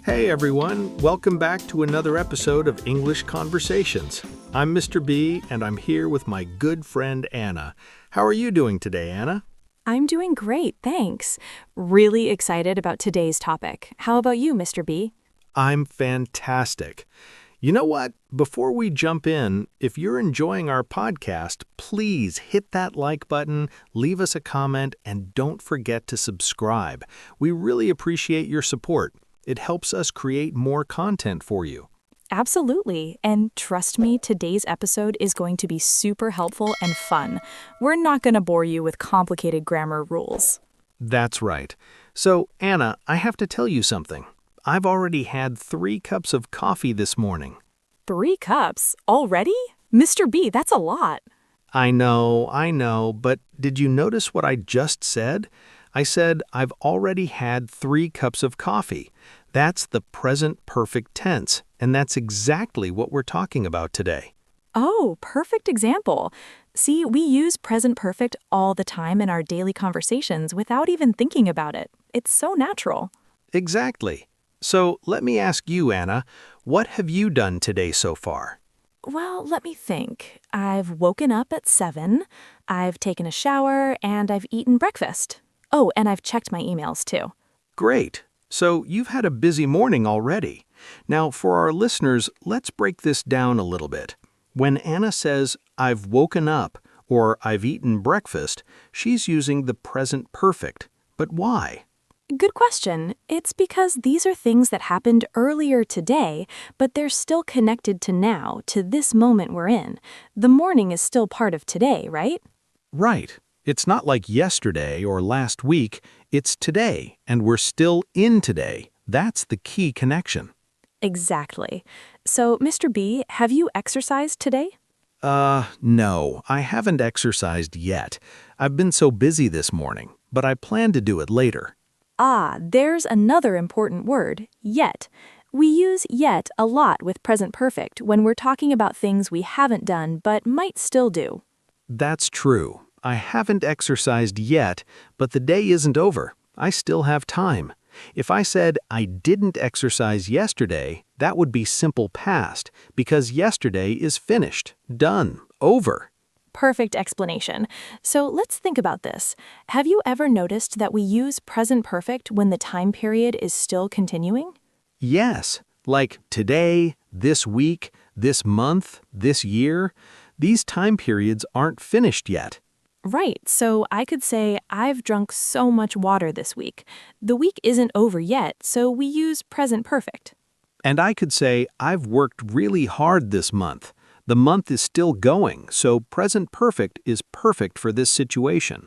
Hey everyone, welcome back to another episode of English Conversations. I'm Mr. B and I'm here with my good friend Anna. How are you doing today, Anna? I'm doing great, thanks. Really excited about today's topic. How about you, Mr. B? I'm fantastic. You know what? Before we jump in, if you're enjoying our podcast, please hit that like button, leave us a comment, and don't forget to subscribe. We really appreciate your support. It helps us create more content for you. Absolutely. And trust me, today's episode is going to be super helpful and fun. We're not going to bore you with complicated grammar rules. That's right. So, Anna, I have to tell you something. I've already had 3 cups of coffee this morning. 3 cups? Already? Mr. B, that's a lot. I know, but did you notice what I just said? I said I've already had 3 cups of coffee. That's the present perfect tense, and that's exactly what we're talking about today. Oh, perfect example. See, we use present perfect all the time in our daily conversations without even thinking about it. It's so natural. Exactly. So let me ask you, Anna, what have you done today so far? Well, let me think. I've woken up at 7, I've taken a shower, and I've eaten breakfast. Oh, and I've checked my emails too. Great. So you've had a busy morning already. Now, for our listeners, let's break this down a little bit. When Anna says, I've woken up, or I've eaten breakfast, she's using the present perfect. But why? Good question. It's because these are things that happened earlier today, but they're still connected to now, to this moment we're in. The morning is still part of today, right? Right. It's not like yesterday or last week. It's today, and we're still in today. That's the key connection. Exactly. So, Mr. B, have you exercised today? No, I haven't exercised yet. I've been so busy this morning, but I plan to do it later. Ah, there's another important word, yet. We use yet a lot with present perfect when we're talking about things we haven't done but might still do. That's true. I haven't exercised yet, but the day isn't over. I still have time. If I said I didn't exercise yesterday, that would be simple past, because yesterday is finished, done, over. Perfect explanation. So let's think about this. Have you ever noticed that we use present perfect when the time period is still continuing? Yes, like today, this week, this month, this year. These time periods aren't finished yet. Right, so I could say, I've drunk so much water this week. The week isn't over yet, so we use present perfect. And I could say, I've worked really hard this month. The month is still going, so present perfect is perfect for this situation.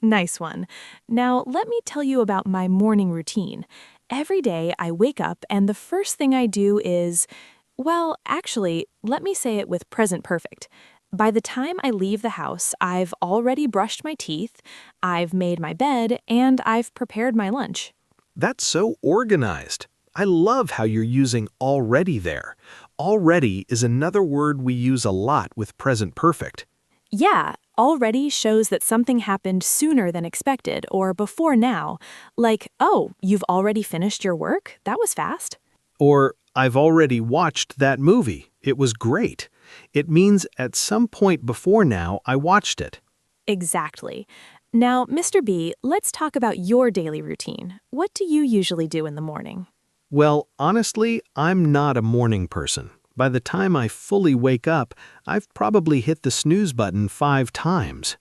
Nice one. Now, let me tell you about my morning routine. Every day I wake up and the first thing I do is, well, actually, let me say it with present perfect. By the time I leave the house, I've already brushed my teeth, I've made my bed, and I've prepared my lunch. That's so organized. I love how you're using already there. Already is another word we use a lot with present perfect. Yeah, already shows that something happened sooner than expected or before now. Like, oh, you've already finished your work? That was fast. Or, I've already watched that movie. It was great. It means at some point before now, I watched it. Exactly. Now, Mr. B, let's talk about your daily routine. What do you usually do in the morning? Well, honestly, I'm not a morning person. By the time I fully wake up, I've probably hit the snooze button 5 times.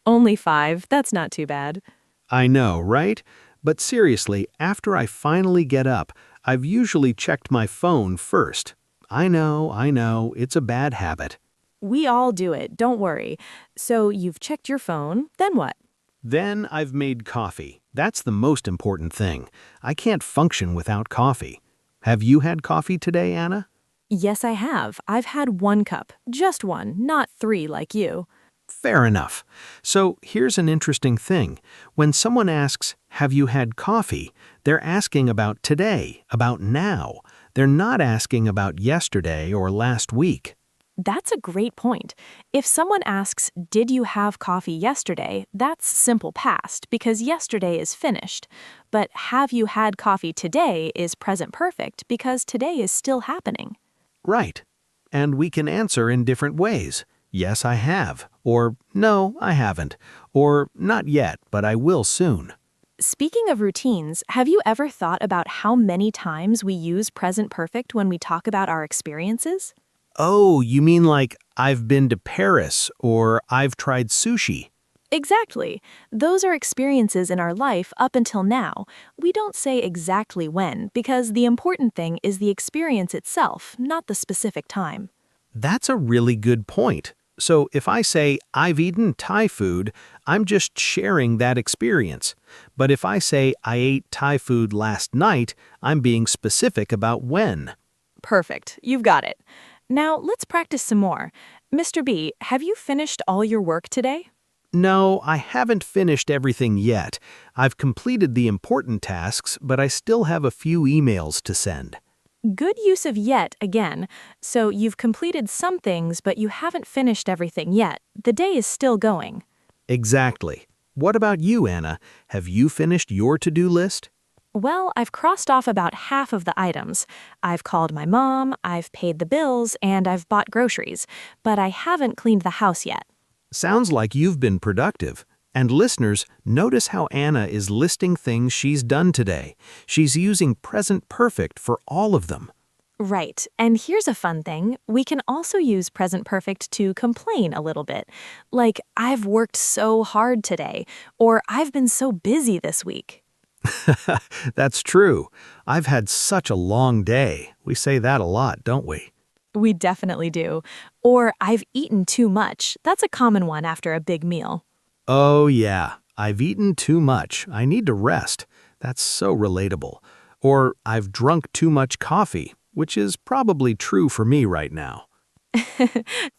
Only 5. That's not too bad. I know, right? But seriously, after I finally get up, I've usually checked my phone first. I know, it's a bad habit. We all do it, don't worry. So you've checked your phone, then what? Then I've made coffee. That's the most important thing. I can't function without coffee. Have you had coffee today, Anna? Yes, I have. I've had 1 cup. Just 1, not 3 like you. Fair enough. So here's an interesting thing. When someone asks, have you had coffee? They're asking about today, about now. They're not asking about yesterday or last week. That's a great point. If someone asks, "Did you have coffee yesterday?" that's simple past because yesterday is finished. But "Have you had coffee today?" is present perfect because today is still happening. Right. And we can answer in different ways. Yes, I have. Or no, I haven't. Or not yet, but I will soon. Speaking of routines, have you ever thought about how many times we use present perfect when we talk about our experiences? Oh, you mean like I've been to Paris or I've tried sushi? Exactly. Those are experiences in our life up until now. We don't say exactly when because the important thing is the experience itself, not the specific time. That's a really good point. So if I say I've eaten Thai food, I'm just sharing that experience. But if I say I ate Thai food last night, I'm being specific about when. Perfect. You've got it. Now let's practice some more. Mr. B, have you finished all your work today? No, I haven't finished everything yet. I've completed the important tasks, but I still have a few emails to send. Good use of yet again. So you've completed some things, but you haven't finished everything yet. The day is still going. Exactly. What about you, Anna? Have you finished your to-do list? Well, I've crossed off about half of the items. I've called my mom, I've paid the bills, and I've bought groceries, but I haven't cleaned the house yet. Sounds like you've been productive. And listeners, notice how Anna is listing things she's done today. She's using present perfect for all of them. Right. And here's a fun thing. We can also use present perfect to complain a little bit. Like, "I've worked so hard today," or "I've been so busy this week." That's true. I've had such a long day. We say that a lot, don't we? We definitely do. Or "I've eaten too much." That's a common one after a big meal. Oh, yeah. I've eaten too much. I need to rest. That's so relatable. Or I've drunk too much coffee, which is probably true for me right now.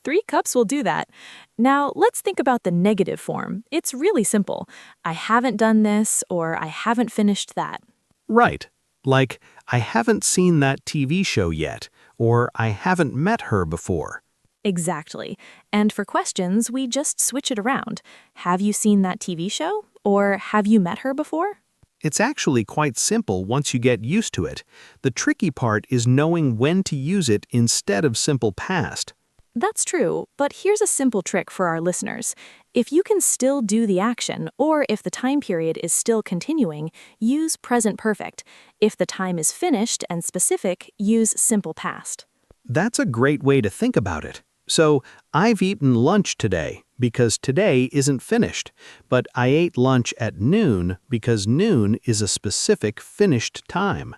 3 cups will do that. Now, let's think about the negative form. It's really simple. "I haven't done this," or "I haven't finished that." Right. Like, I haven't seen that TV show yet, or I haven't met her before. Exactly. And for questions, we just switch it around. "Have you seen that TV show?" or "Have you met her before?" It's actually quite simple once you get used to it. The tricky part is knowing when to use it instead of simple past. That's true, but here's a simple trick for our listeners. If you can still do the action, or if the time period is still continuing, use present perfect. If the time is finished and specific, use simple past. That's a great way to think about it. So, I've eaten lunch today because today isn't finished, but I ate lunch at noon because noon is a specific finished time.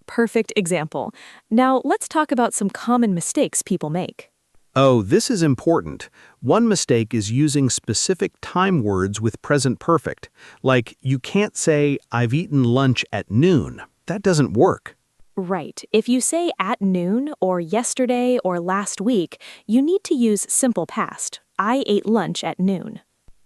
Perfect example. Now, let's talk about some common mistakes people make. Oh, this is important. One mistake is using specific time words with present perfect. Like, you can't say, I've eaten lunch at noon. That doesn't work. Right. If you say "at noon" or "yesterday" or "last week," you need to use simple past. "I ate lunch at noon."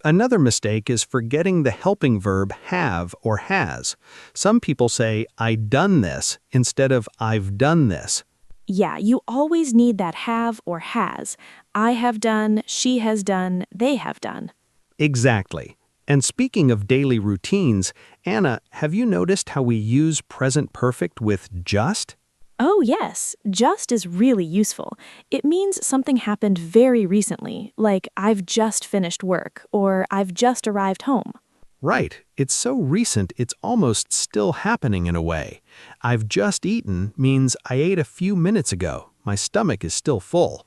Another mistake is forgetting the helping verb have or has. Some people say, I done this instead of I've done this. Yeah, you always need that have or has. "I have done," "she has done," "they have done." Exactly. And speaking of daily routines, Anna, have you noticed how we use present perfect with just? Oh, yes, just is really useful. It means something happened very recently, like "I've just finished work" or "I've just arrived home." Right. It's so recent it's almost still happening in a way. I've just eaten means I ate a few minutes ago. My stomach is still full.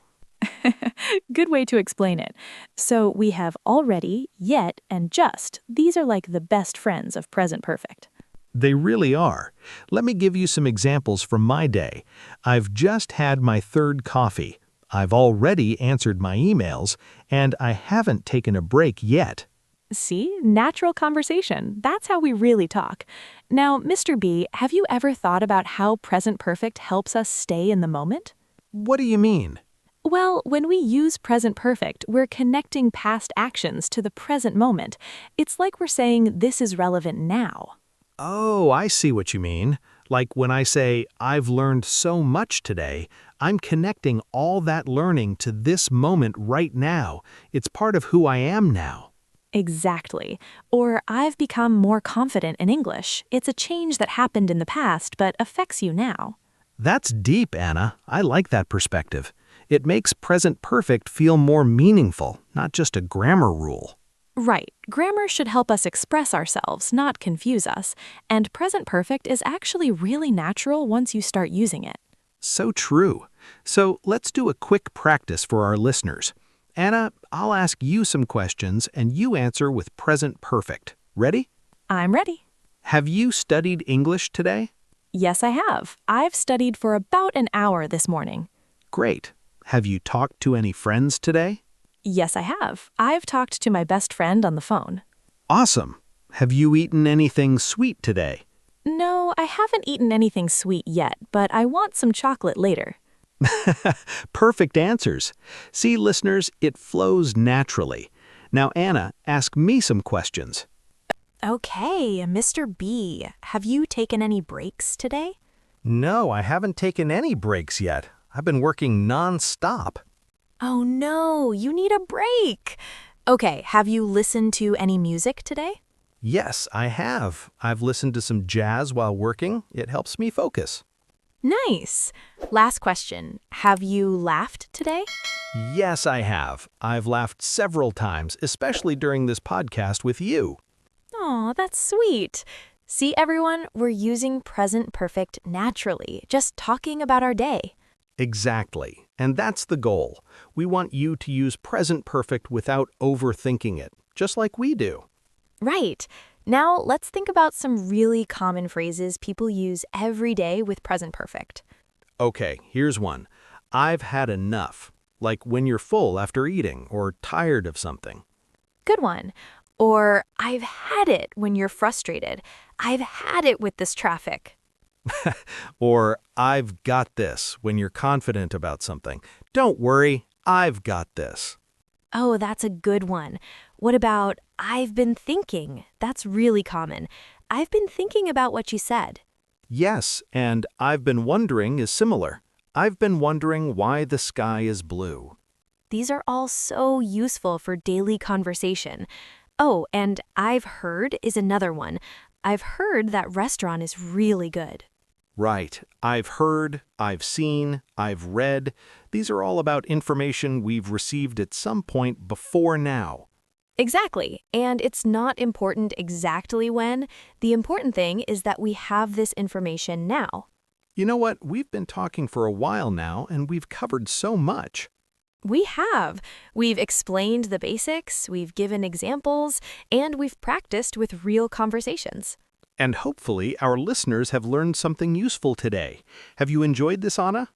Good way to explain it. So we have already, yet, and just. These are like the best friends of present perfect. They really are. Let me give you some examples from my day. I've just had my third coffee. I've already answered my emails, and I haven't taken a break yet. See, natural conversation. That's how we really talk. Now, Mr. B, have you ever thought about how present perfect helps us stay in the moment? What do you mean? Well, when we use present perfect, we're connecting past actions to the present moment. It's like we're saying this is relevant now. Oh, I see what you mean. Like when I say, I've learned so much today, I'm connecting all that learning to this moment right now. It's part of who I am now. Exactly. Or I've become more confident in English. It's a change that happened in the past but affects you now. That's deep, Anna. I like that perspective. It makes present perfect feel more meaningful, not just a grammar rule. Right. Grammar should help us express ourselves, not confuse us. And present perfect is actually really natural once you start using it. So true. So let's do a quick practice for our listeners. Anna, I'll ask you some questions and you answer with present perfect. Ready? I'm ready. Have you studied English today? Yes, I have. I've studied for about an hour this morning. Great. Have you talked to any friends today? Yes, I have. I've talked to my best friend on the phone. Awesome. Have you eaten anything sweet today? No, I haven't eaten anything sweet yet, but I want some chocolate later. Perfect answers. See, listeners, it flows naturally. Now, Anna, ask me some questions. Okay, Mr. B, have you taken any breaks today? No, I haven't taken any breaks yet. I've been working non-stop. Oh no, you need a break. Okay, have you listened to any music today? Yes, I have. I've listened to some jazz while working. It helps me focus. Nice. Last question. Have you laughed today? Yes, I have. I've laughed several times, especially during this podcast with you. Aw, that's sweet. See, everyone, we're using present perfect naturally, just talking about our day. Exactly. And that's the goal. We want you to use present perfect without overthinking it, just like we do. Right. Now, let's think about some really common phrases people use every day with present perfect. Okay, here's one. I've had enough. Like when you're full after eating or tired of something. Good one. Or, I've had it when you're frustrated. I've had it with this traffic. Or I've got this when you're confident about something. Don't worry, I've got this. Oh, that's a good one. What about, I've been thinking? That's really common. I've been thinking about what you said. Yes, and I've been wondering is similar. I've been wondering why the sky is blue. These are all so useful for daily conversation. Oh, and I've heard is another one. I've heard that restaurant is really good. Right. I've heard, I've seen, I've read. These are all about information we've received at some point before now. Exactly. And it's not important exactly when. The important thing is that we have this information now. You know what? We've been talking for a while now, and we've covered so much. We have. We've explained the basics, we've given examples, and we've practiced with real conversations. And hopefully our listeners have learned something useful today. Have you enjoyed this, Anna?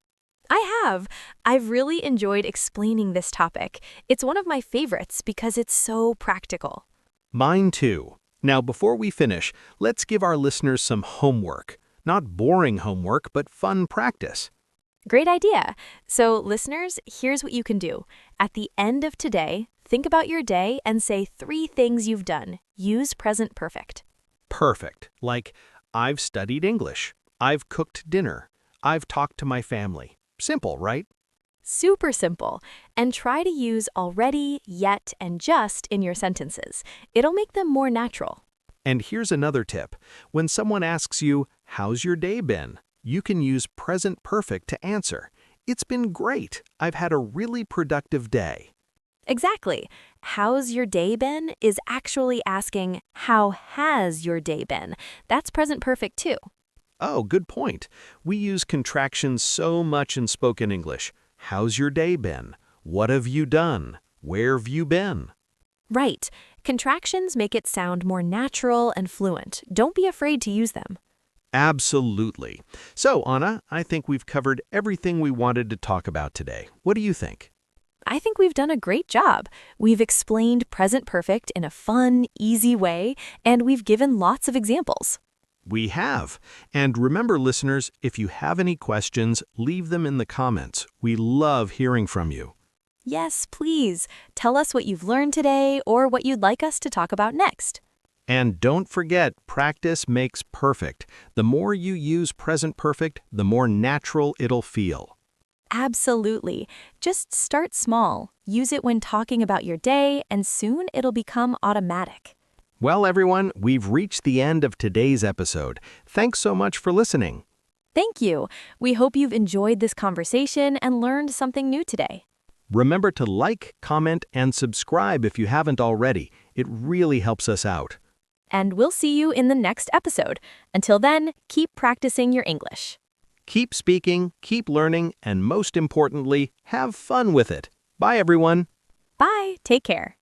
I have. I've really enjoyed explaining this topic. It's one of my favorites because it's so practical. Mine too. Now, before we finish, let's give our listeners some homework. Not boring homework, but fun practice. Great idea. So, listeners, here's what you can do. At the end of today, think about your day and say 3 things you've done. Use present perfect. Perfect. Like, I've studied English. I've cooked dinner. I've talked to my family. Simple, right? Super simple. And try to use already, yet, and just in your sentences. It'll make them more natural. And here's another tip. When someone asks you, how's your day been? You can use present perfect to answer. It's been great. I've had a really productive day. Exactly. How's your day been is actually asking, how has your day been? That's present perfect too. Oh, good point. We use contractions so much in spoken English. How's your day been? What have you done? Where have you been? Right. Contractions make it sound more natural and fluent. Don't be afraid to use them. Absolutely. So, Anna, I think we've covered everything we wanted to talk about today. What do you think? I think we've done a great job. We've explained present perfect in a fun, easy way, and we've given lots of examples. We have. And remember, listeners, if you have any questions, leave them in the comments. We love hearing from you. Yes, please. Tell us what you've learned today or what you'd like us to talk about next. And don't forget, practice makes perfect. The more you use present perfect, the more natural it'll feel. Absolutely. Just start small. Use it when talking about your day, and soon it'll become automatic. Well, everyone, we've reached the end of today's episode. Thanks so much for listening. Thank you. We hope you've enjoyed this conversation and learned something new today. Remember to like, comment, and subscribe if you haven't already. It really helps us out. And we'll see you in the next episode. Until then, keep practicing your English. Keep speaking, keep learning, and most importantly, have fun with it. Bye, everyone. Bye. Take care.